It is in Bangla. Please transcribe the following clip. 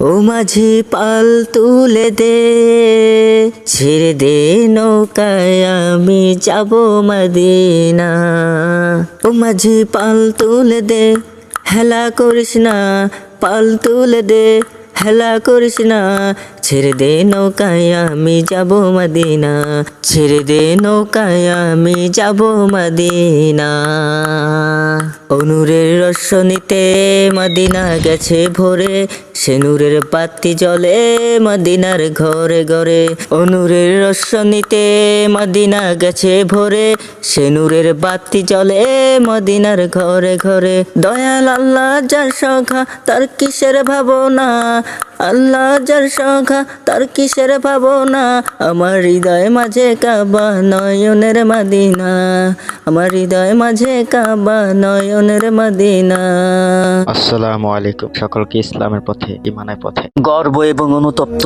ও মাঝি পাল তুলে দে, ছেড়ে দে নৌকায় আমি যাব মদিনা। ও মাঝি পাল তুলে দে, হেলা করিস না, পাল তুলে দে, হেলা করিস না। ছেড়ে দে নৌকায় আমি যাব মদিনা, ছেড়ে দে নৌকায় আমি যাব মদিনা। অনুরের রসনীতে মদিনা গেছে ভরে, সে নূরের বাতি জ্বলে মদিনার ঘরে ঘরে। অনুরের রসনীতে মদিনা গেছে ভরে, সে নূরের বাতি জ্বলে মদিনার ঘরে ঘরে। দয়াল আল্লাহ যার সংখ্যা তার কিসের ভাবনা, আল্লাহ যার সংখ্যা তার কিসের ভাবনা। আমার হৃদয় মাঝে কাবা নয়নের মদিনা, আমার হৃদয় মাঝে কাবা নয়নের মদিনা। আসসালামু আলাইকুম, সকলকে ইসলামের পথে ইমানের পথে গর্ব এবং অনুতপ্ত